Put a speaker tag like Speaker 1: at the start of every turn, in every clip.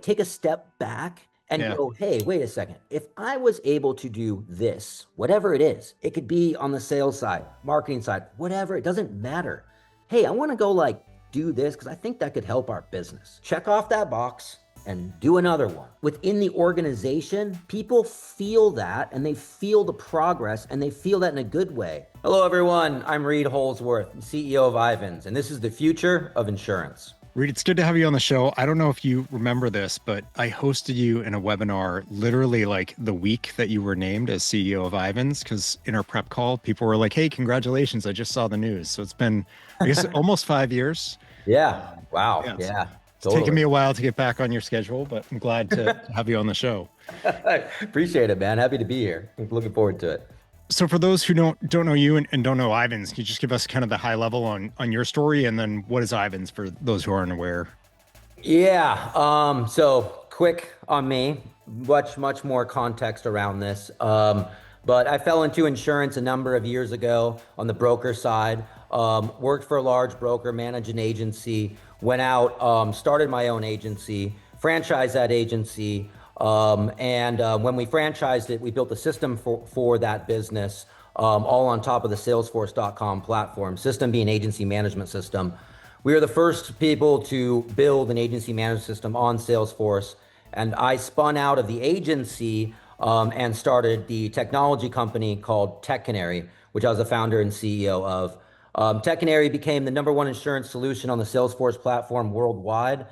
Speaker 1: take a step back and
Speaker 2: Yeah.
Speaker 1: go, hey, wait a second. If I was able to do this, whatever it is, it could be on the sales side, marketing side, whatever, it doesn't matter. Hey, I want to go like do this because I think that could help our business. Check off that box and do another one. Within the organization, people feel that and they feel the progress and they feel that in a good way. Hello, everyone. I'm Reid Holzworth, CEO of Ivans, and this is the future of insurance.
Speaker 2: Reid, it's good to have you on the show. I don't know if you remember this, but I hosted you in a webinar literally like the week that you were named as CEO of Ivans, because in our prep call, people were like, hey, congratulations, I just saw the news. So it's been, I guess, almost 5 years.
Speaker 1: Yeah. Wow.
Speaker 2: Yeah.
Speaker 1: Yeah.
Speaker 2: It's taken me a while to get back on your schedule, but I'm glad to have you on the show.
Speaker 1: Appreciate it, man. Happy to be here. Looking forward to it.
Speaker 2: So for those who don't know you and don't know Ivans, can you just give us kind of the high level on your story, and then what is Ivans for those who aren't aware?
Speaker 1: Yeah. So quick on me, much more context around this. But I fell into insurance a number of years ago on the broker side. Worked for a large broker, managed an agency, went out, started my own agency, franchised that agency. And when we franchised it, we built a system for that business, all on top of the Salesforce.com platform, system being agency management system. We were the first people to build an agency management system on Salesforce. And I spun out of the agency and started the technology company called TechCanary, which I was the founder and CEO of. TechCanary became the #1 insurance solution on the Salesforce platform worldwide.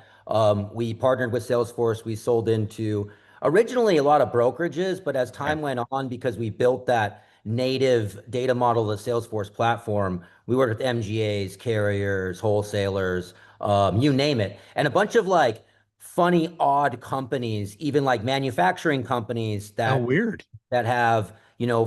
Speaker 1: We partnered with Salesforce. We sold into originally a lot of brokerages, but as time went on, because we built that native data model of the Salesforce platform, we worked with MGAs, carriers, wholesalers, you name it. And a bunch of like funny, odd companies, even like manufacturing companies
Speaker 2: How weird.
Speaker 1: that have,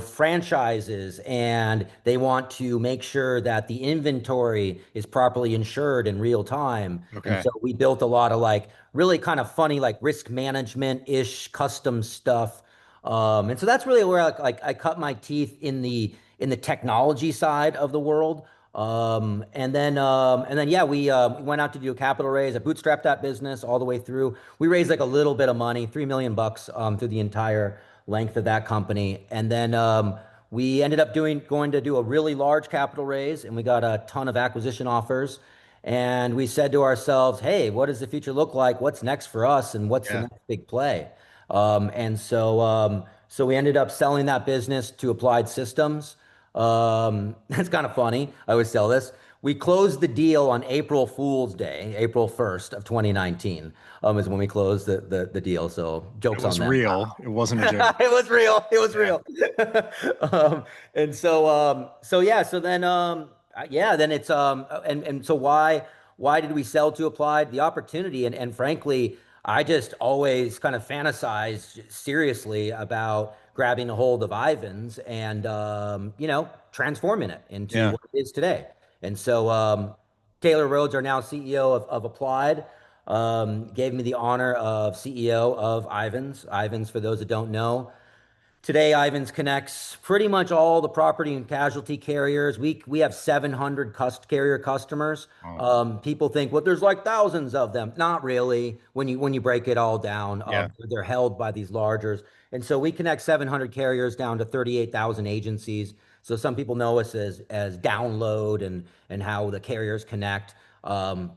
Speaker 1: franchises, and they want to make sure that the inventory is properly insured in real time. And
Speaker 2: Okay.
Speaker 1: so we built a lot of like really kind of funny, like risk management-ish custom stuff. And so that's really where I cut my teeth in the technology side of the world. And then yeah, we went out to do a capital raise. I bootstrapped that business all the way through. We raised like a little bit of money, $3 million, through the entire length of that company. And then we ended up going to do a really large capital raise, and we got a ton of acquisition offers. And we said to ourselves, hey, what does the future look like? What's next for us? And what's the
Speaker 2: Yeah.
Speaker 1: next big play? So we ended up selling that business to Applied Systems. That's kind of funny. I always tell this. We closed the deal on April Fool's Day, April 1st of 2019, is when we closed the deal. So
Speaker 2: It
Speaker 1: jokes on
Speaker 2: was
Speaker 1: them.
Speaker 2: real. It wasn't a joke.
Speaker 1: It was real. It was
Speaker 2: Yeah.
Speaker 1: real. So yeah, so then yeah, then it's and so why did we sell to Applied? The opportunity, and frankly, I just always kind of fantasized seriously about grabbing a hold of Ivan's and transforming it into
Speaker 2: Yeah.
Speaker 1: what it is today. And so Taylor Rhodes, our now CEO of Applied, gave me the honor of CEO of Ivans. Ivans, for those that don't know, today Ivans connects pretty much all the property and casualty carriers. We have 700 carrier customers.
Speaker 2: Oh,
Speaker 1: People think, well, there's like thousands of them. Not really. When you break it all down,
Speaker 2: yeah.
Speaker 1: they're held by these largers. And so we connect 700 carriers down to 38,000 agencies. So some people know us as download and how the carriers connect.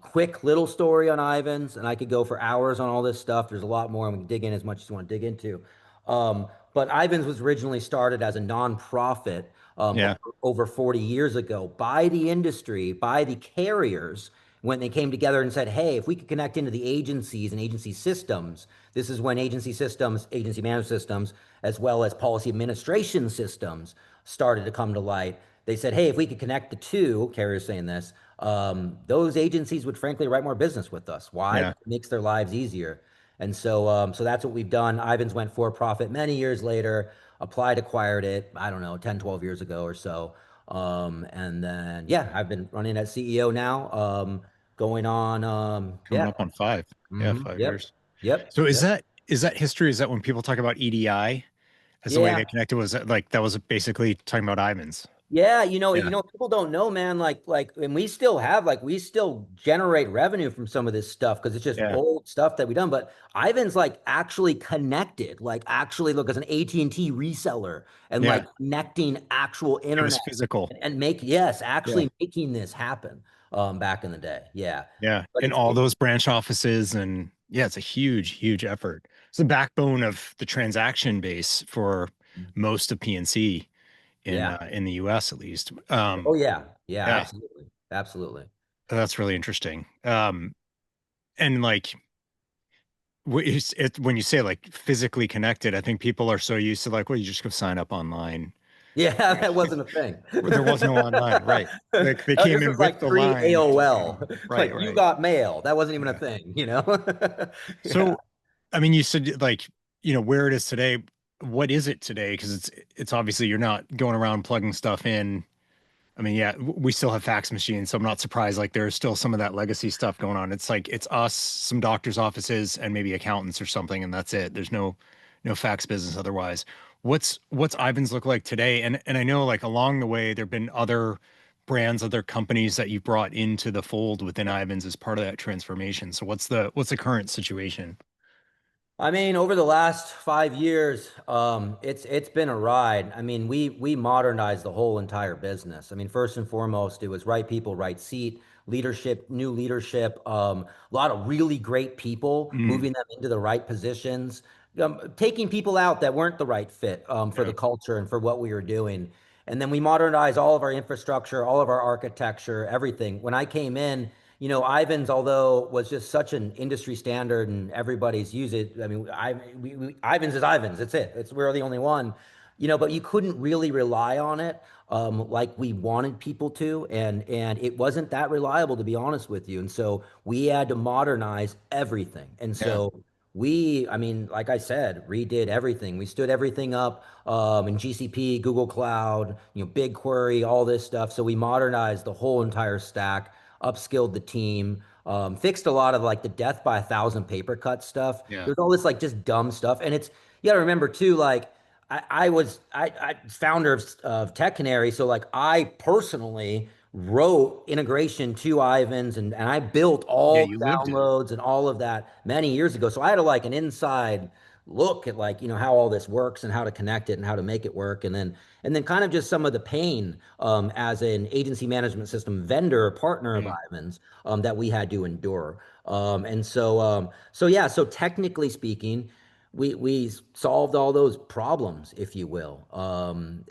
Speaker 1: Quick little story on Ivans, and I could go for hours on all this stuff. There's a lot more, and we can dig in as much as you want to dig into. But Ivans was originally started as a nonprofit
Speaker 2: Yeah.
Speaker 1: over 40 years ago by the industry, by the carriers, when they came together and said, hey, if we could connect into the agencies and agency systems, this is when agency systems, agency management systems, as well as policy administration systems started to come to light. They said, hey, if we could connect the two, carriers saying this, those agencies would frankly write more business with us. Why?
Speaker 2: Yeah.
Speaker 1: It makes their lives easier. And so that's what we've done. Ivans went for profit many years later. Applied acquired it, I don't know, 10, 12 years ago or so. And then, yeah, I've been running as CEO now, going on,
Speaker 2: Coming
Speaker 1: yeah.
Speaker 2: up on 5. Yeah, five
Speaker 1: Yep.
Speaker 2: years.
Speaker 1: Yep.
Speaker 2: So is
Speaker 1: Yep.
Speaker 2: that history? Is that when people talk about EDI as the way
Speaker 1: Yeah.
Speaker 2: they connected, was that like that was basically talking about Ivans?
Speaker 1: Yeah,
Speaker 2: Yeah.
Speaker 1: people don't know, man. And we still have, we still generate revenue from some of this stuff because it's just
Speaker 2: Yeah.
Speaker 1: old stuff that we done. But Ivan's like actually connected, like actually look as an AT&T reseller and
Speaker 2: Yeah.
Speaker 1: like connecting actual
Speaker 2: It was
Speaker 1: internet
Speaker 2: physical.
Speaker 1: and yes,
Speaker 2: Yeah.
Speaker 1: actually making this happen back in the day. Yeah.
Speaker 2: Yeah.
Speaker 1: But
Speaker 2: And all those branch offices and yeah, it's a huge, huge effort. It's the backbone of the transaction base for most of PNC
Speaker 1: yeah.
Speaker 2: in the US at least.
Speaker 1: Oh yeah. Yeah,
Speaker 2: Yeah,
Speaker 1: absolutely. Absolutely.
Speaker 2: that's really interesting. And like when you say like physically connected, I think people are so used to like, well, you just go sign up online.
Speaker 1: Yeah, that wasn't a thing.
Speaker 2: There was no online, right? Like they came
Speaker 1: This
Speaker 2: in
Speaker 1: was
Speaker 2: with
Speaker 1: like
Speaker 2: the line.
Speaker 1: pre-AOL.
Speaker 2: Right,
Speaker 1: Like you
Speaker 2: right.
Speaker 1: got mail. That wasn't even a
Speaker 2: Yeah.
Speaker 1: thing, Yeah.
Speaker 2: So, I mean, you said like, where it is today. What is it today? Because it's obviously you're not going around plugging stuff in. I mean, yeah, we still have fax machines, so I'm not surprised. Like there's still some of that legacy stuff going on. It's like it's us, some doctors' offices, and maybe accountants or something, and that's it. There's no fax business otherwise. What's Ivan's look like today? And I know like along the way there've been other brands, other companies that you brought into the fold within Ivan's as part of that transformation. So what's the current situation?
Speaker 1: I mean, over the last 5 years, it's been a ride. I mean, we modernized the whole entire business. I mean, first and foremost, it was right people, right seat, leadership, new leadership, a lot of really great people,
Speaker 2: Mm,
Speaker 1: moving them into the right positions, taking people out that weren't the right fit for
Speaker 2: yeah,
Speaker 1: the culture and for what we were doing. And then we modernized all of our infrastructure, all of our architecture, everything. When I came in, Ivan's, although was just such an industry standard and everybody's use it. I mean, Ivan's is Ivan's. That's it. We're the only one, but you couldn't really rely on it like we wanted people to, and it wasn't that reliable to be honest with you. And so we had to modernize everything. And
Speaker 2: yeah,
Speaker 1: so I mean, like I said, redid everything. We stood everything up in GCP, Google Cloud, BigQuery, all this stuff. So we modernized the whole entire stack, upskilled the team, fixed a lot of like the death by 1,000 paper cut stuff.
Speaker 2: yeah,
Speaker 1: There's all this like just dumb stuff, and you got to remember too, like I founder of TechCanary, so like I personally wrote integration to Ivan's and I built
Speaker 2: yeah.
Speaker 1: all
Speaker 2: You
Speaker 1: the
Speaker 2: lived it.
Speaker 1: downloads and all of that many years ago. So I had like an inside look at like how all this works and how to connect it and how to make it work, and then kind of just some of the pain as an agency management system vendor partner of
Speaker 2: Yeah,
Speaker 1: Ivan's that we had to endure. So yeah, so technically speaking, we solved all those problems, if you will.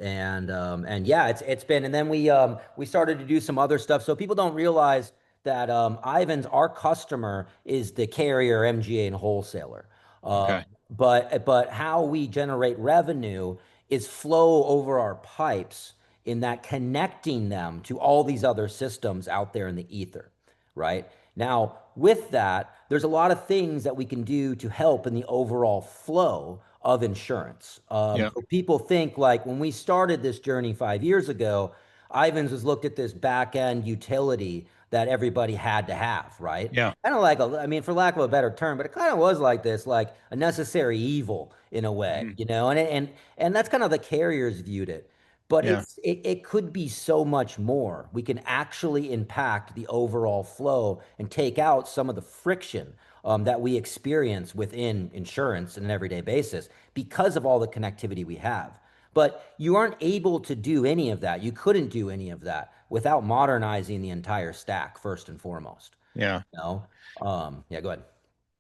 Speaker 1: And yeah, it's been, and then we started to do some other stuff. So people don't realize that Ivan's, our customer, is the carrier, MGA, and wholesaler. Um,
Speaker 2: okay.
Speaker 1: but how we generate revenue is flow over our pipes, in that connecting them to all these other systems out there in the ether, right? Now, with that, there's a lot of things that we can do to help in the overall flow of insurance.
Speaker 2: Yeah,
Speaker 1: So people think like when we started this journey 5 years ago, Ivans was looked at this back end utility that everybody had to have, right?
Speaker 2: yeah,
Speaker 1: Kind of like I mean, for lack of a better term, but it kind of was like this, like a necessary evil in a way,
Speaker 2: mhm,
Speaker 1: and that's kind of the carriers viewed it. But
Speaker 2: yeah,
Speaker 1: it could be so much more. We can actually impact the overall flow and take out some of the friction that we experience within insurance on an everyday basis because of all the connectivity we have. But you aren't able to do any of that. You couldn't do any of that without modernizing the entire stack first and foremost.
Speaker 2: yeah.
Speaker 1: No. Yeah, go ahead.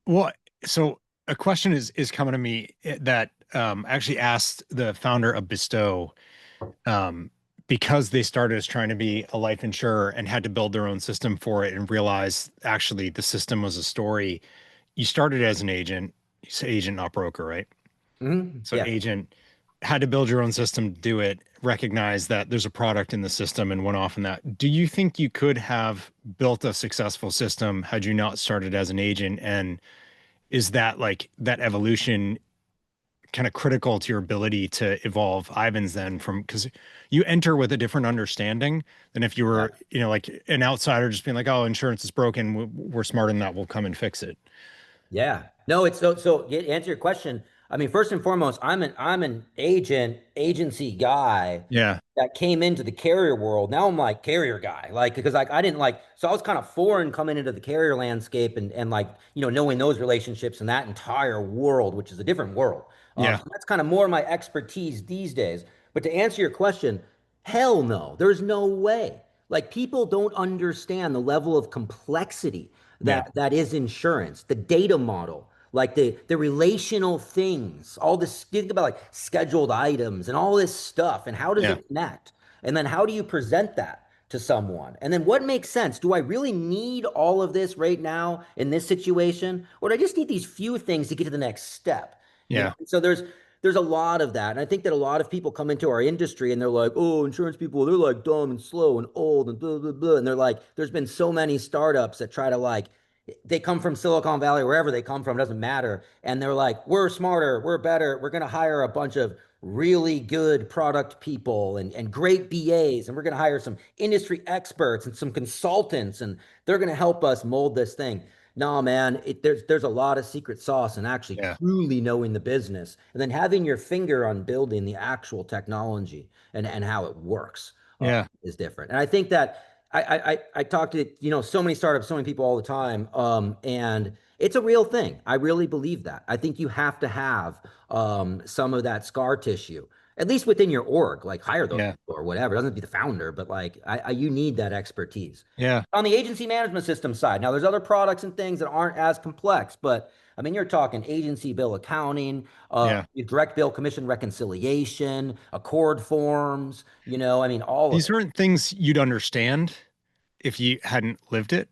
Speaker 2: Well, so a question is coming to me that I actually asked the founder of Bestow um, because they started as trying to be a life insurer and had to build their own system for it and realized actually the system was a story. You started as an agent, you say agent, not broker, right? So
Speaker 1: Yeah.
Speaker 2: agent had to build your own system to do it, recognize that there's a product in the system and went off in that. Do you think you could have built a successful system had you not started as an agent? And is that like that evolution kind of critical to your ability to evolve Ivans then from because you enter with a different understanding than if you
Speaker 1: Yeah.
Speaker 2: were, like an outsider just being like, oh, insurance is broken. We're smarter than that. We'll come and fix it.
Speaker 1: Yeah. No, it's so to answer your question. I mean, first and foremost, I'm an agency guy
Speaker 2: Yeah.
Speaker 1: that came into the carrier world. Now I'm like carrier guy, like because like I didn't like so I was kind of foreign coming into the carrier landscape and like knowing those relationships and that entire world, which is a different world.
Speaker 2: Yeah.
Speaker 1: So that's kind of more my expertise these days. But to answer your question, hell no, there's no way. Like people don't understand the level of complexity
Speaker 2: Yeah.
Speaker 1: that is insurance, the data model, like the relational things, all this think about like scheduled items and all this stuff and how does
Speaker 2: Yeah.
Speaker 1: it connect? And then how do you present that to someone? And then what makes sense? Do I really need all of this right now in this situation? Or do I just need these few things to get to the next step?
Speaker 2: Yeah.
Speaker 1: So there's a lot of that. And I think that a lot of people come into our industry and they're like, oh, insurance people, they're like dumb and slow and old and blah, blah, blah. And they're like, there's been so many startups that try to like, they come from Silicon Valley, wherever they come from, doesn't matter. And they're like, we're smarter, we're better, we're going to hire a bunch of really good product people and great BAs, and we're going to hire some industry experts and some consultants, and they're going to help us mold this thing. No, man, there's a lot of secret sauce and actually
Speaker 2: Yeah.
Speaker 1: truly knowing the business, and then having your finger on building the actual technology and how it works
Speaker 2: Yeah.
Speaker 1: is different. And I think that I talk to so many startups, so many people all the time, and it's a real thing. I really believe that. I think you have to have some of that scar tissue, at least within your org. Like hire those
Speaker 2: Yeah.
Speaker 1: people or whatever. It doesn't have to be the founder, but like you need that expertise.
Speaker 2: Yeah.
Speaker 1: On the agency management system side, now there's other products and things that aren't as complex, but I mean, you're talking agency bill accounting,
Speaker 2: Yeah.
Speaker 1: your direct bill commission reconciliation, accord forms, I mean, all of
Speaker 2: These
Speaker 1: it.
Speaker 2: aren't things you'd understand if you hadn't lived it.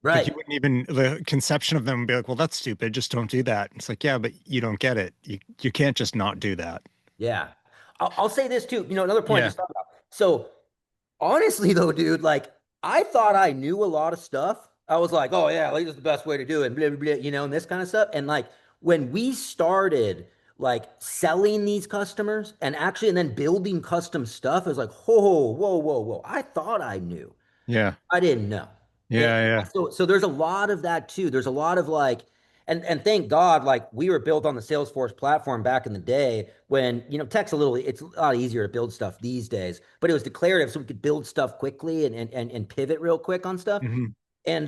Speaker 2: Like you
Speaker 1: Right.
Speaker 2: wouldn't even the conception of them would be like, well, that's stupid. Just don't do that. It's like, yeah, but you don't get it. You can't just not do that.
Speaker 1: Yeah. I'll say this too. Another point I
Speaker 2: Yeah.
Speaker 1: just thought about. So honestly, though, dude, like I thought I knew a lot of stuff. I was like, oh yeah, like this is the best way to do it, blah, blah, blah, and this kind of stuff. And like when we started like selling these customers and then building custom stuff, it was like, whoa, whoa, whoa, whoa. I thought I knew.
Speaker 2: Yeah.
Speaker 1: I didn't know. It,
Speaker 2: Yeah. Yeah.
Speaker 1: so there's a lot of that too. There's a lot of like, and thank God, like we were built on the Salesforce platform back in the day when, tech's it's a lot easier to build stuff these days, but it was declarative so we could build stuff quickly and pivot real quick on stuff.
Speaker 2: Hmm.
Speaker 1: And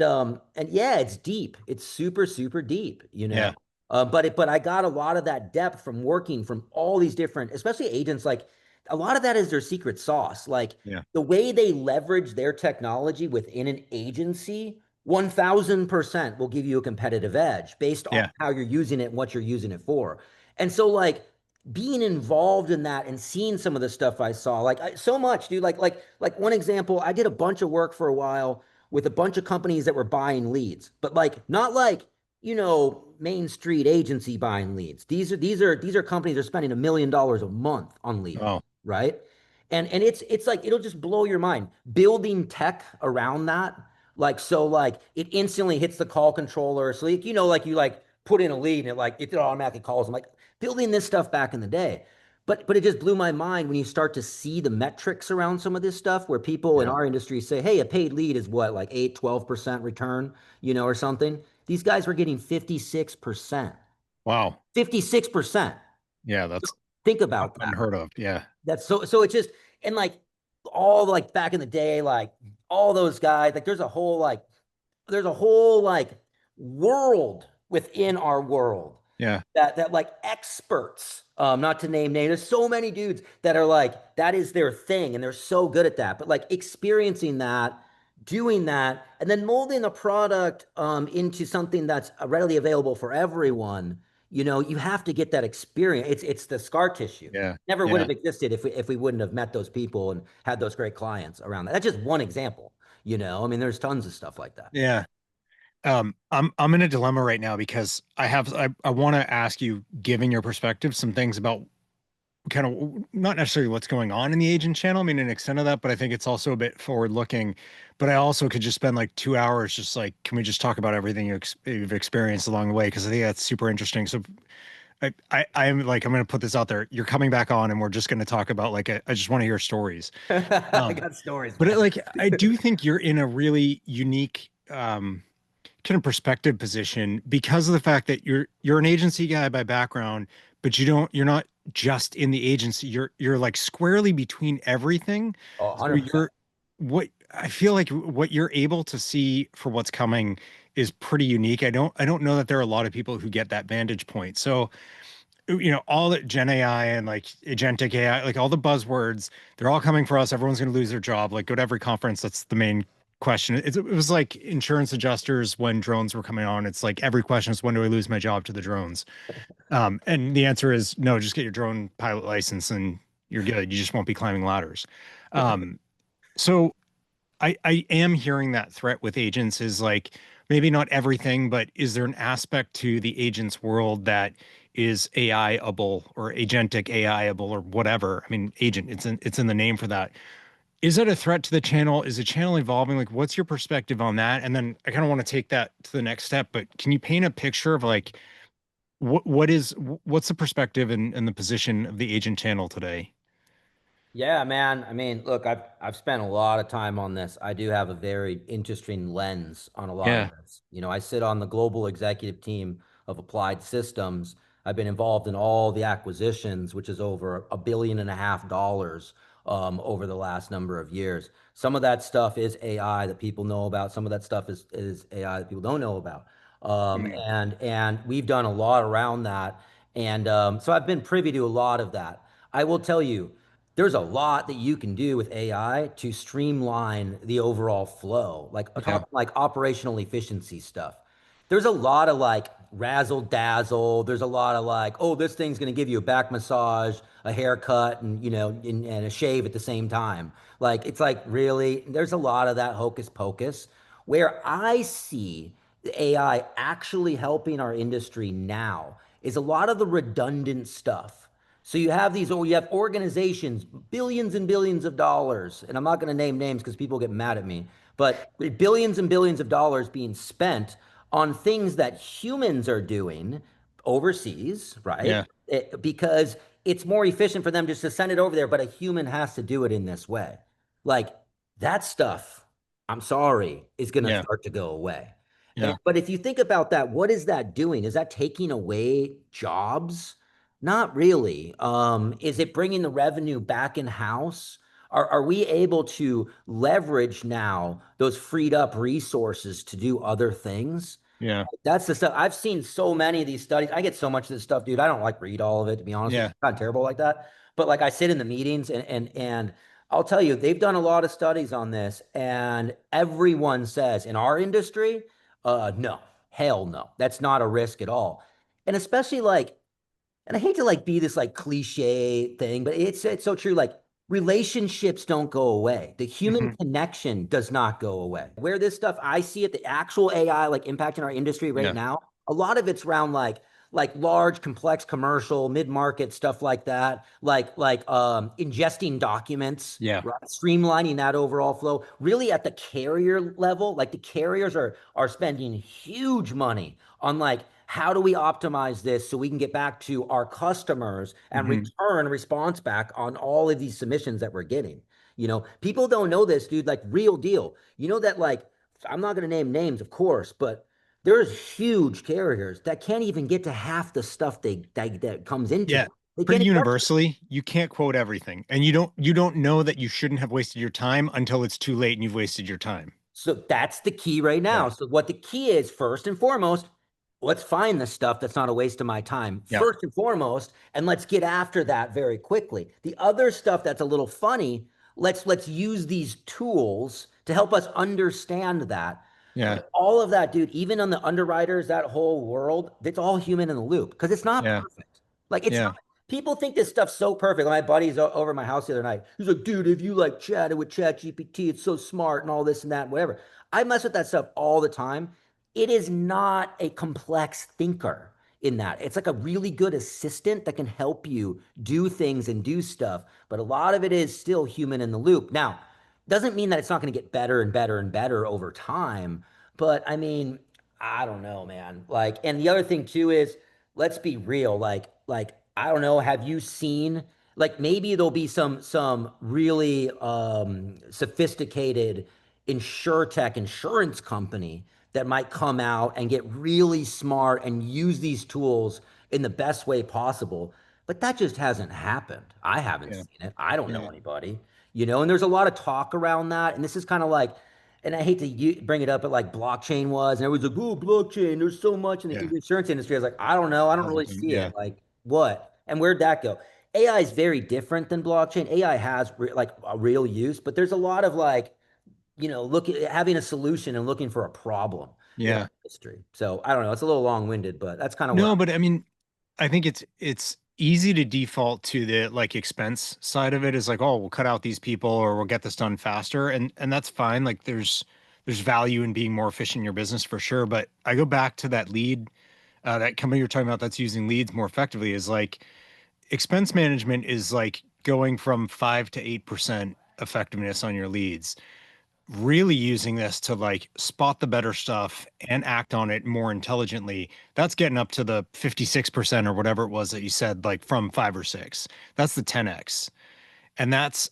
Speaker 1: yeah, it's deep. It's super, super deep.
Speaker 2: Yeah.
Speaker 1: But I got a lot of that depth from working from all these different, especially agents. Like a lot of that is their secret sauce. Like
Speaker 2: Yeah.
Speaker 1: the way they leverage their technology within an agency, 1000% will give you a competitive edge based on
Speaker 2: Yeah.
Speaker 1: how you're using it and what you're using it for. And so like being involved in that and seeing some of the stuff I saw, like so much, dude. Like one example, I did a bunch of work for a while with a bunch of companies that were buying leads, but like not like Main Street agency buying leads. These are companies that are spending $1 million a month on leads,
Speaker 2: Oh,
Speaker 1: right? And it's like it'll just blow your mind. Building tech around that, like so like it instantly hits the call controller. So like, like you like put in a lead and it automatically calls them. Like building this stuff back in the day. But it just blew my mind when you start to see the metrics around some of this stuff where people in
Speaker 2: yeah.
Speaker 1: our industry say, hey, a paid lead is what, like 8, 12% return, or something. These guys were getting 56%.
Speaker 2: Wow.
Speaker 1: 56%.
Speaker 2: Yeah. That's
Speaker 1: Think about that.
Speaker 2: unheard of. Yeah.
Speaker 1: That's so it's just and like all like back in the day, like all those guys, like there's a whole world within our world
Speaker 2: Yeah.
Speaker 1: that like experts, not to name names, there's so many dudes that are like that is their thing and they're so good at that. But like experiencing that, doing that, and then molding the product into something that's readily available for everyone. You have to get that experience. It's the scar tissue.
Speaker 2: Yeah.
Speaker 1: Never would
Speaker 2: Yeah.
Speaker 1: have existed if we wouldn't have met those people and had those great clients around that. That's just one example. I mean, there's tons of stuff like that.
Speaker 2: Yeah. I'm in a dilemma right now because I want to ask you, given your perspective, some things about kind of not necessarily what's going on in the agent channel. I mean, an extent of that, but I think it's also a bit forward looking. But I also could just spend like 2 hours just like, can we just talk about everything you've experienced along the way? Because I think that's super interesting. So I'm like, I'm going to put this out there. You're coming back on, and we're just going to talk about like, I just want to hear stories.
Speaker 1: I got stories,
Speaker 2: But
Speaker 1: man.
Speaker 2: like, I do think you're in a really unique kind of perspective position because of the fact that you're an agency guy by background, but you're not just in the agency. You're like squarely between everything.
Speaker 1: Oh,
Speaker 2: So
Speaker 1: 100%.
Speaker 2: what I feel like what you're able to see for what's coming is pretty unique. I don't know that there are a lot of people who get that vantage point. So all that Gen AI and like agentic AI, like all the buzzwords, they're all coming for us. Everyone's going to lose their job. Like go to every conference. That's the main question. It was like insurance adjusters when drones were coming on. It's like every question is when do I lose my job to the drones? And the answer is no, just get your drone pilot license and you're good. You just won't be climbing ladders. Um, so I am hearing that threat with agents is like maybe not everything, but is there an aspect to the agent's world that is AI-able or agentic AI-able or whatever? I mean, agent, it's in the name for that. Is that a threat to the channel? Is the channel evolving? Like, what's your perspective on that? And then I kind of want to take that to the next step, but can you paint a picture of like what's the perspective and the position of the agent channel today?
Speaker 1: Yeah, man. I mean, look, I've spent a lot of time on this. I do have a very interesting lens on a lot of
Speaker 2: Yeah,
Speaker 1: this. I sit on the global executive team of Applied Systems. I've been involved in all the acquisitions, which is over $1.5 billion over the last number of years. Some of that stuff is AI that people know about. Some of that stuff is AI that people don't know about.
Speaker 2: mm,
Speaker 1: And we've done a lot around that. And so I've been privy to a lot of that. I will tell you there's a lot that you can do with AI to streamline the overall flow, like
Speaker 2: yeah,
Speaker 1: talking like operational efficiency stuff. There's a lot of like razzle dazzle. There's a lot of like, oh, this thing's going to give you a back massage, a haircut, and a shave at the same time. Like, it's like really, there's a lot of that hocus pocus. Where I see the AI actually helping our industry now is a lot of the redundant stuff. So you have organizations, billions and billions of dollars, and I'm not going to name names because people get mad at me, but billions and billions of dollars being spent on things that humans are doing overseas, right?
Speaker 2: yeah,
Speaker 1: Because it's more efficient for them just to send it over there, but a human has to do it in this way. Like that stuff, I'm sorry, is going to
Speaker 2: yeah,
Speaker 1: start to go away.
Speaker 2: yeah,
Speaker 1: But if you think about that, what is that doing? Is that taking away jobs? Not really. Is it bringing the revenue back in house? Are we able to leverage now those freed up resources to do other things?
Speaker 2: yeah,
Speaker 1: That's the stuff. I've seen so many of these studies. I get so much of this stuff, dude. I don't like read all of it, to be honest with you.
Speaker 2: yeah,
Speaker 1: I'm kind of terrible like that. But like I sit in the meetings and I'll tell you, they've done a lot of studies on this, and everyone says in our industry, no, hell no. That's not a risk at all. And especially like and I hate to like be this like cliche thing, but it's so true. Like relationships don't go away. The human
Speaker 2: hmm,
Speaker 1: connection does not go away. Where this stuff I see it, the actual AI like impacting our industry right
Speaker 2: yeah,
Speaker 1: now, a lot of it's around like large, complex commercial, mid-market stuff like that, like ingesting documents,
Speaker 2: yeah,
Speaker 1: right? Streamlining that overall flow. Really at the carrier level, like the carriers are spending huge money on like how do we optimize this so we can get back to our customers and
Speaker 2: hmm,
Speaker 1: return response back on all of these submissions that we're getting. People don't know this, dude, like real deal. You know that like I'm not going to name names, of course, but there's huge carriers that can't even get to half the stuff that comes into
Speaker 2: yeah.
Speaker 1: them. They
Speaker 2: Pretty
Speaker 1: can't even.
Speaker 2: universally, you can't quote everything, and you don't know that you shouldn't have wasted your time until it's too late and you've wasted your time.
Speaker 1: So that's the key right now.
Speaker 2: Yeah,
Speaker 1: So what the key is, first and foremost, let's find the stuff that's not a waste of my time
Speaker 2: yeah,
Speaker 1: first and foremost, and let's get after that very quickly. The other stuff that's a little funny, let's use these tools to help us understand that.
Speaker 2: yeah,
Speaker 1: But all of that, dude, even on the underwriters, that whole world, it's all human in the loop because it's not
Speaker 2: yeah,
Speaker 1: perfect. Like it's not.
Speaker 2: yeah,
Speaker 1: People think this stuff's so perfect. My buddy's over at my house the other night. He's like, dude, if you like chatted with Chat GPT, it's so smart and all this and that, and whatever. I mess with that stuff all the time. It is not a complex thinker in that. It's like a really good assistant that can help you do things and do stuff. But a lot of it is still human in the loop. Now, doesn't mean that it's not going to get better and better and better over time. But I mean, I don't know, man. Like, and the other thing too is, let's be real. Like I don't know. Have you seen like maybe there'll be some really sophisticated insurtech insurance company that might come out and get really smart and use these tools in the best way possible. But that just hasn't happened. I haven't
Speaker 2: Yeah.
Speaker 1: seen it. I don't know
Speaker 2: Yeah.
Speaker 1: anybody, and there's a lot of talk around that. And this is kind of like, and I hate to bring it up, but like blockchain was, and everyone's like, oh, blockchain, there's so much in the
Speaker 2: Yeah.
Speaker 1: insurance industry. I was like, I don't know. I don't really see
Speaker 2: Yeah.
Speaker 1: it. Like, what? And where'd that go? AI is very different than blockchain. AI has like a real use, but there's a lot of like, having a solution and looking for a problem in our
Speaker 2: Yeah.
Speaker 1: industry. So I don't know. It's a little long-winded, but that's kind of where
Speaker 2: No, but I mean, I think it's easy to default to the like expense side of it is like, oh, we'll cut out these people or we'll get this done faster. And that's fine. Like there's value in being more efficient in your business for sure. But I go back to that lead, that company you're talking about that's using leads more effectively is like expense management is like going from 5 to 8% effectiveness on your leads, really using this to like spot the better stuff and act on it more intelligently. That's getting up to the 56% or whatever it was that you said, like from 5 or 6. That's the 10x. And that's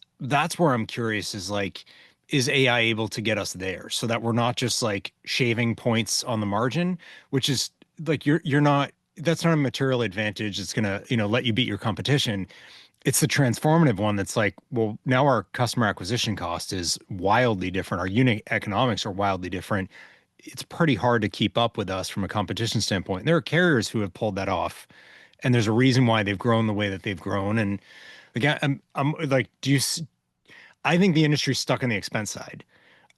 Speaker 2: where I'm curious is like, is AI able to get us there so that we're not just like shaving points on the margin, which is like you're not, that's not a material advantage. It's gonna, let you beat your competition. It's the transformative one that's like, well, now our customer acquisition cost is wildly different. Our unit economics are wildly different. It's pretty hard to keep up with us from a competition standpoint. There are carriers who have pulled that off, and there's a reason why they've grown the way that they've grown. And again, I'm like, I think the industry's stuck on the expense side.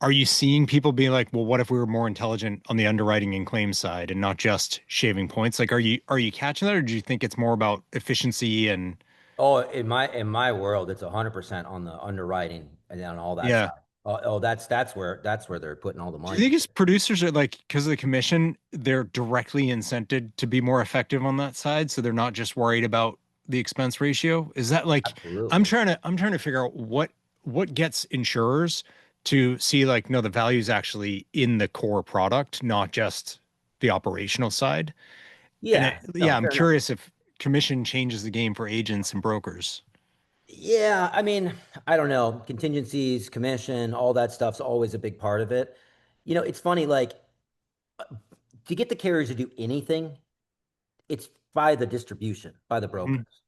Speaker 2: Are you seeing people being like, well, what if we were more intelligent on the underwriting and claims side and not just shaving points? Like, are you catching that, or do you think it's more about efficiency and
Speaker 1: Oh, in my world, it's 100% on the underwriting and on all that
Speaker 2: yeah?
Speaker 1: side. Oh, that's where they're putting all the
Speaker 2: Do you
Speaker 1: money.
Speaker 2: think as producers are like, because of the commission, they're directly incented to be more effective on that side, so they're not just worried about the expense ratio? Is that like,
Speaker 1: Absolutely.
Speaker 2: I'm trying to figure out what gets insurers to see like, no, the value is actually in the core product, not just the operational side. And
Speaker 1: Yeah. No,
Speaker 2: yeah, I'm
Speaker 1: fair enough.
Speaker 2: curious if commission changes the game for agents and brokers.
Speaker 1: Yeah, I mean, I don't know. Contingencies, commission, all that stuff's always a big part of it. It's funny, like to get the carriers to do anything, it's by the distribution, by the
Speaker 2: Mhm.
Speaker 1: brokers.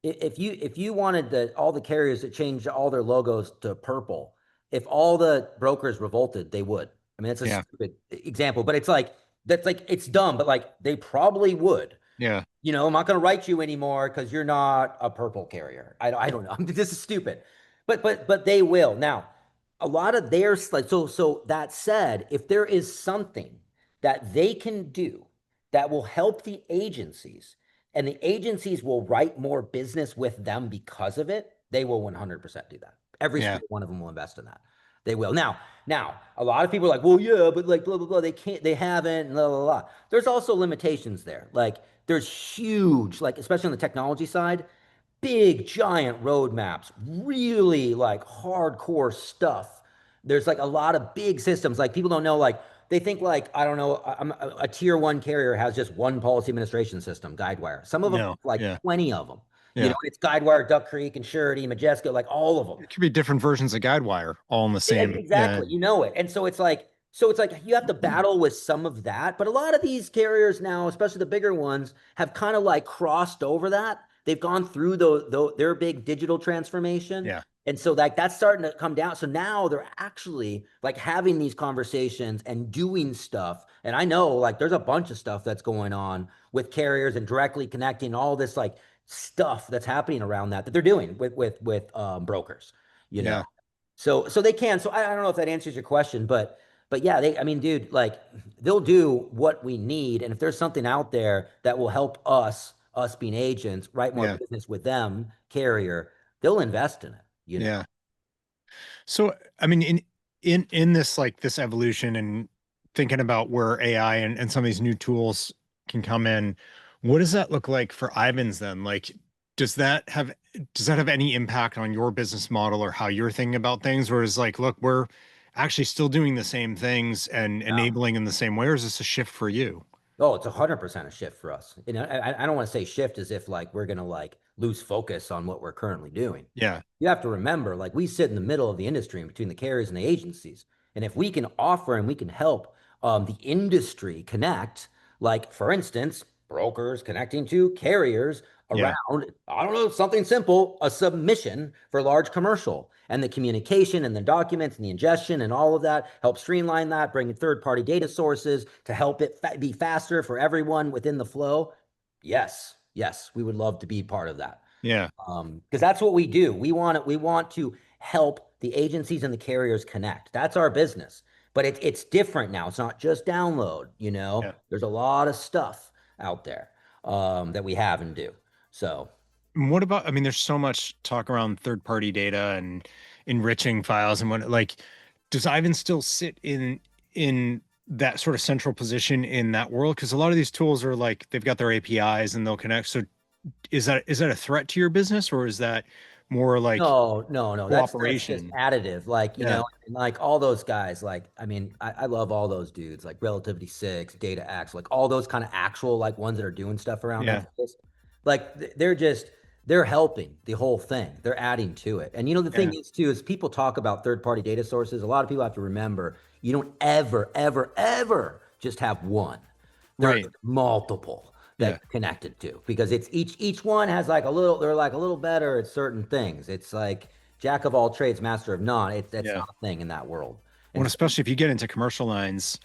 Speaker 1: If you wanted all the carriers to change all their logos to purple, if all the brokers revolted, they would. I mean, that's a
Speaker 2: Yeah,
Speaker 1: stupid example, but it's like that's like it's dumb, but like they probably would.
Speaker 2: yeah,
Speaker 1: I'm not going to write you anymore because you're not a purple carrier. I don't know. This is stupid, but they will. Now, a lot of their like so that said, if there is something that they can do that will help the agencies and the agencies will write more business with them because of it, they will 100% do that. Every
Speaker 2: yeah,
Speaker 1: single one of them will invest in that. They will. Now, a lot of people are like, well, yeah, but like blah blah blah. They can't. They haven't. Blah blah blah. There's also limitations there. Like there's huge, like especially on the technology side, big giant roadmaps, really like hardcore stuff. There's like a lot of big systems. Like people don't know, like they think like, I don't know, a tier one carrier has just one policy administration system, Guidewire. Some of them
Speaker 2: no,
Speaker 1: have like
Speaker 2: yeah,
Speaker 1: 20 of them.
Speaker 2: yeah.
Speaker 1: It's Guidewire, Duck Creek, Insurity, Majesco, like all of them.
Speaker 2: It could be different versions of Guidewire, all in the same. Yeah,
Speaker 1: Exactly, it. And so it's like you have to battle with some of that, but a lot of these carriers now, especially the bigger ones, have kind of like crossed over that. They've gone through their big digital transformation.
Speaker 2: yeah,
Speaker 1: And so like that's starting to come down. So now they're actually like having these conversations and doing stuff. And I know like there's a bunch of stuff that's going on with carriers and directly connecting all this like stuff that's happening around that they're doing with brokers, you know.
Speaker 2: yeah,
Speaker 1: So they can. So I don't know if that answers your question, but yeah, I mean, dude, like they'll do what we need, and if there's something out there that will help us being agents, write more
Speaker 2: yeah,
Speaker 1: business with them, carrier, they'll invest in it.
Speaker 2: yeah. So, I mean, in this like this evolution and thinking about where AI and some of these new tools can come in, what does that look like for Ivan's then? Like, does that have does that have any impact on your business model or how you're thinking about things? Or is like, look, we're actually still doing the same things and
Speaker 1: Yeah.
Speaker 2: enabling in the same way, or is this a shift for you?
Speaker 1: Oh, it's 100% a shift for us. I don't want to say shift as if like we're gonna like lose focus on what we're currently doing.
Speaker 2: Yeah,
Speaker 1: You have to remember, like we sit in the middle of the industry in between the carriers and the agencies. And if we can offer and we can help the industry connect, like for instance, brokers connecting to carriers
Speaker 2: Yeah.
Speaker 1: around, I don't know, something simple, a submission for large commercial, and the communication and the documents and the ingestion and all of that help streamline that, bring third-party data sources to help it be faster for everyone within the flow. Yes, yes, we would love to be part of that.
Speaker 2: Yeah.
Speaker 1: Because that's what we do. We want to help the agencies and the carriers connect. That's our business. But it's different now. It's not just download,
Speaker 2: Yeah.
Speaker 1: There's a lot of stuff out there that we have and do. So
Speaker 2: And what about, I mean, there's so much talk around third-party data and enriching files and what, like, does Ivan still sit in that sort of central position in that world? Because a lot of these tools are like they've got their APIs and they'll connect. So is that a threat to your business, or is that more like
Speaker 1: no, no, no. That's just
Speaker 2: cooperation?
Speaker 1: additive. Like,
Speaker 2: Yeah.
Speaker 1: and like all those guys, like, I mean, I love all those dudes, like Relativity 6, Data X, like all those kind of actual like ones that are doing stuff around
Speaker 2: Yeah.
Speaker 1: that space. Like they're helping the whole thing. They're adding to it. And the
Speaker 2: Yeah.
Speaker 1: thing is too, is people talk about third-party data sources. A lot of people have to remember you don't ever, ever, ever just have one. There are
Speaker 2: Right.
Speaker 1: multiple that
Speaker 2: Yeah.
Speaker 1: you're connected to because it's each one has like a little, they're like a little better at certain things. It's like jack of all trades, master of none. That's
Speaker 2: Yeah.
Speaker 1: not a thing in that world.
Speaker 2: Well,
Speaker 1: And so,
Speaker 2: especially if you get into commercial lines,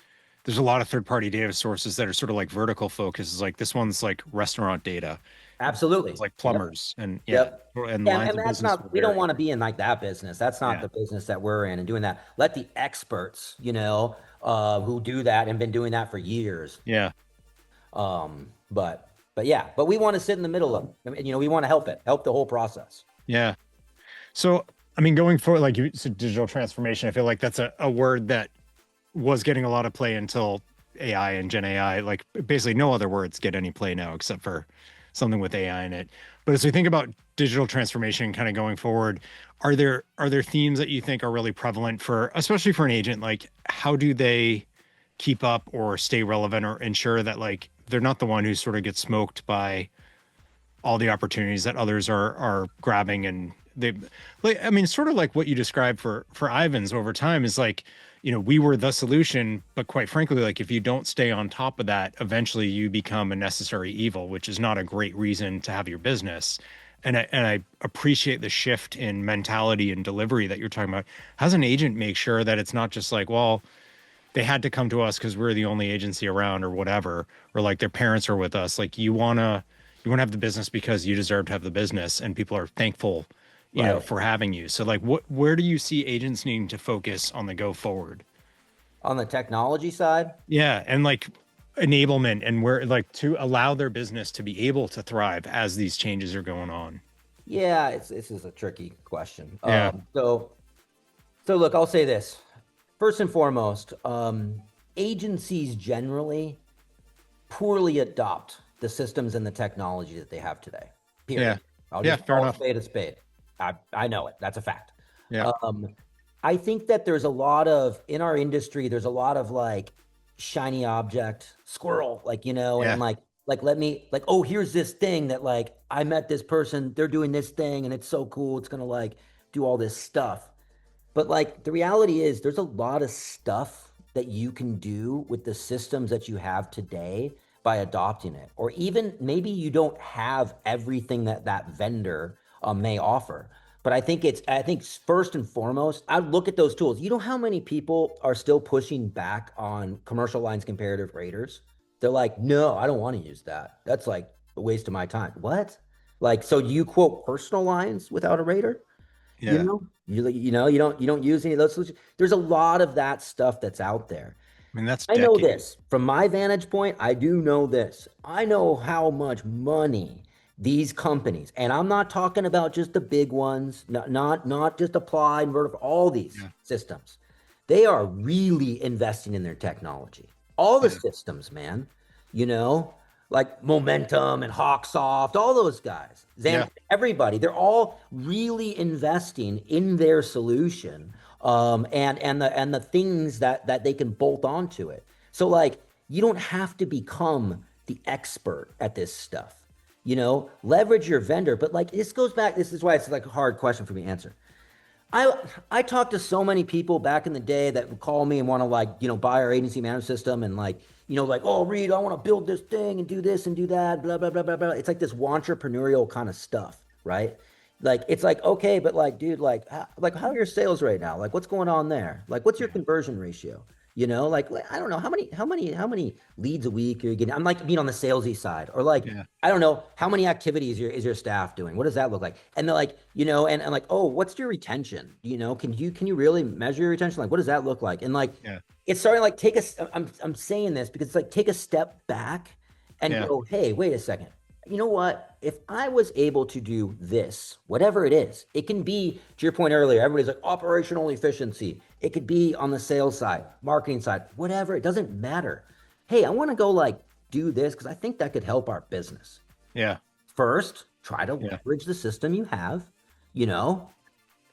Speaker 2: there's a lot of third-party data sources that are sort of like vertical focus. It's like this one's like restaurant data. It's
Speaker 1: absolutely.
Speaker 2: like
Speaker 1: Yep.
Speaker 2: plumbers and yeah,
Speaker 1: Yep.
Speaker 2: and
Speaker 1: Yeah,
Speaker 2: lines
Speaker 1: and
Speaker 2: of
Speaker 1: that's
Speaker 2: business will
Speaker 1: not, we don't
Speaker 2: vary.
Speaker 1: want to be in like that business. That's not
Speaker 2: Yeah.
Speaker 1: the business that we're in and doing that. Let the experts, who do that and been doing that for years.
Speaker 2: Yeah.
Speaker 1: But yeah, but we want to sit in the middle of it. I mean, we want to help the whole process.
Speaker 2: Yeah. So, I mean, going forward, like you said, digital transformation, I feel like that's a word that was getting a lot of play until AI and Gen AI. Like basically no other words get any play now except for something with AI in it. But as we think about digital transformation kind of going forward, are there themes that you think are really prevalent for, especially for an agent? Like how do they keep up or stay relevant or ensure that like they're not the one who sort of gets smoked by all the opportunities that others are grabbing, and they, like, I mean, sort of like what you described for Ivan's over time is like, we were the solution, but quite frankly, like if you don't stay on top of that, eventually you become a necessary evil, which is not a great reason to have your business. And I appreciate the shift in mentality and delivery that you're talking about. How does an agent make sure that it's not just like, well, they had to come to us because we're the only agency around or whatever, or like their parents are with us. Like you want to have the business because you deserve to have the business and people are thankful,
Speaker 1: Right.
Speaker 2: for having you. So like where do you see agents needing to focus on the go forward?
Speaker 1: On the technology side,
Speaker 2: Yeah. And like enablement and where like to allow their business to be able to thrive as these changes are going on.
Speaker 1: yeah, this is a tricky question.
Speaker 2: Yeah.
Speaker 1: So look, I'll say this. First and foremost, agencies generally poorly adopt the systems and the technology that they have today.
Speaker 2: Yeah.
Speaker 1: Period. I'll
Speaker 2: Yeah.
Speaker 1: just
Speaker 2: Fair
Speaker 1: call a
Speaker 2: enough.
Speaker 1: spade a spade. I know it. That's a fact.
Speaker 2: Yeah.
Speaker 1: Um, I think that there's a lot of in our industry, there's a lot of like shiny object squirrel, like, and
Speaker 2: Yeah.
Speaker 1: like let me like, oh, here's this thing that like I met this person, they're doing this thing and it's so cool. It's gonna like do all this stuff. But like the reality is there's a lot of stuff that you can do with the systems that you have today by adopting it. Or even maybe you don't have everything that that vendor may offer. But I think first and foremost, I look at those tools. You know how many people are still pushing back on commercial lines comparative raters? They're like, no, I don't want to use that. That's like a waste of my time. What? Like, so do you quote personal lines without a rater?
Speaker 2: Yeah.
Speaker 1: You don't use any of those solutions. There's a lot of that stuff that's out there.
Speaker 2: I mean, that's
Speaker 1: I know
Speaker 2: decades.
Speaker 1: this from my vantage point. I do know this. I know how much money these companies, and I'm not talking about just the big ones, not just applied vertical, all these
Speaker 2: Yeah.
Speaker 1: systems. They are really investing in their technology. All the
Speaker 2: Yeah.
Speaker 1: systems, man. You know, like Momentum and Hawksoft, all those guys,
Speaker 2: Yeah.
Speaker 1: everybody, they're all really investing in their solution, and the things that they can bolt onto it. So like, you don't have to become the expert at this stuff. Leverage your vendor, but like this goes back. This is why it's like a hard question for me to answer. I talked to so many people back in the day that would call me and want to like, buy our agency management system and like, like, oh, Reid, I want to build this thing and do this and do that, blah, blah, blah, blah, blah. It's like this entrepreneurial kind of stuff, right? Like, it's like, okay, but like, dude, how are your sales right now? Like, what's going on there? Like, what's your
Speaker 2: Yeah.
Speaker 1: conversion ratio? Like, I don't know, how many leads a week are you getting? I'm like being on the salesy side, or like,
Speaker 2: Yeah.
Speaker 1: I don't know, how many activities is your staff doing? What does that look like? And they're like, and like, oh, what's your retention? Can you really measure your retention? Like, what does that look like? And like,
Speaker 2: Yeah.
Speaker 1: it's starting to like I'm saying this because it's like take a step back and
Speaker 2: Yeah.
Speaker 1: go, hey, wait a second. You know what? If I was able to do this, whatever it is, it can be, to your point earlier, everybody's like operational efficiency. It could be on the sales side, marketing side, whatever. It doesn't matter. Hey, I want to go like do this because I think that could help our business.
Speaker 2: Yeah.
Speaker 1: First, try to
Speaker 2: Yeah.
Speaker 1: leverage the system you have, you know,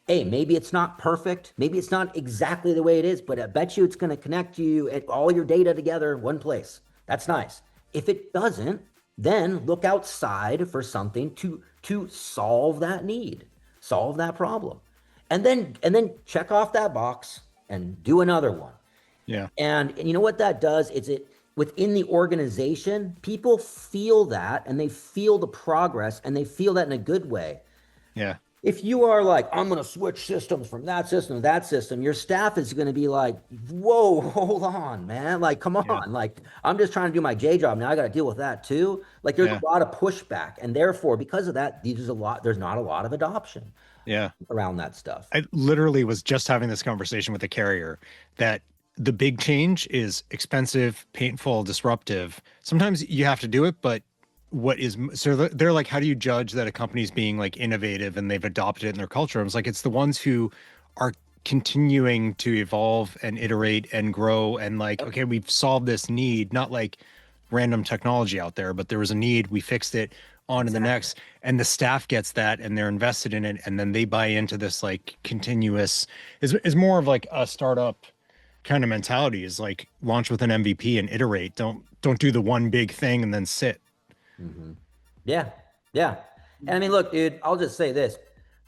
Speaker 1: hey, maybe it's not perfect. Maybe it's not exactly the way it is, but I bet you it's going to connect you and all your data together in one place. That's nice. If it doesn't, then look outside for something to solve that need, solve that problem. And then check off that box and do another one.
Speaker 2: Yeah.
Speaker 1: And you know what that does? Is it within the organization, people feel that and they feel the progress and they feel that in a good way.
Speaker 2: Yeah.
Speaker 1: If you are like, I'm going to switch systems from that system to that system, your staff is going to be like, whoa, hold on, man. Like, come
Speaker 2: Yeah.
Speaker 1: on. Like, I'm just trying to do my J job. Now I got to deal with that too. Like, there's
Speaker 2: Yeah.
Speaker 1: a lot of pushback. And therefore, because of that, there's not a lot of adoption
Speaker 2: Yeah.
Speaker 1: around that stuff.
Speaker 2: I literally was just having this conversation with a carrier that the big change is expensive, painful, disruptive. Sometimes you have to do it, but they're like, how do you judge that a company's being like innovative and they've adopted it in their culture? I was like, it's the ones who are continuing to evolve and iterate and grow and like,
Speaker 1: Yep.
Speaker 2: okay, we've solved this need, not like random technology out there, but there was a need, we fixed it, on to the
Speaker 1: Exactly.
Speaker 2: next. And the staff gets that and they're invested in it. And then they buy into this like continuous is more of like a startup kind of mentality, is like launch with an MVP and iterate. Don't do the one big thing and then sit.
Speaker 1: Hmm. Yeah. Yeah. And I mean, look, dude, I'll just say this.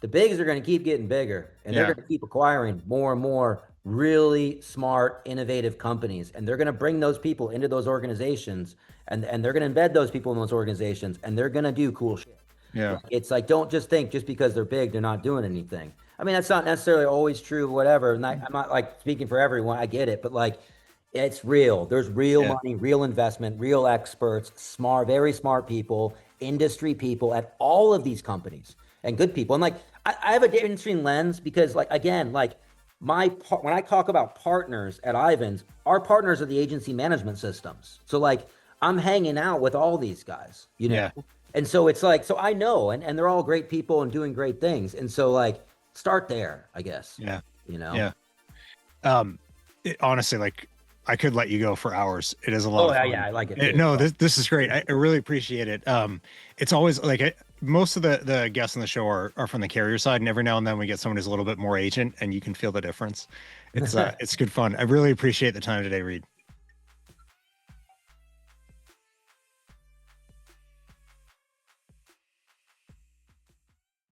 Speaker 1: The bigs are going to keep getting bigger and they're
Speaker 2: Yeah.
Speaker 1: going to keep acquiring more and more really smart, innovative companies. And they're going to bring those people into those organizations and they're going to embed those people in those organizations and they're going to do cool shit.
Speaker 2: Yeah.
Speaker 1: Like, it's like, don't just think just because they're big, they're not doing anything. I mean, that's not necessarily always true, whatever. And I'm not like speaking for everyone. I get it. But like, it's real. There's real
Speaker 2: Yeah.
Speaker 1: money, real investment, real experts, smart, very smart people, industry people at all of these companies and good people. And like, I have a different interesting lens because like, again, like when I talk about partners at Ivans, our partners are the agency management systems. So like, I'm hanging out with all these guys,
Speaker 2: Yeah.
Speaker 1: And so it's like, so I know, and they're all great people and doing great things. And so like, start there, I guess,
Speaker 2: Yeah.
Speaker 1: you know?
Speaker 2: Yeah. Honestly, like I could let you go for hours. It is a lot
Speaker 1: Oh
Speaker 2: of
Speaker 1: yeah,
Speaker 2: fun.
Speaker 1: yeah, I like it too.
Speaker 2: No, this is great. I really appreciate it. It's always like most of the guests on the show are from the carrier side, and every now and then we get someone who's a little bit more agent, and you can feel the difference. It's good fun. I really appreciate the time today, Reid.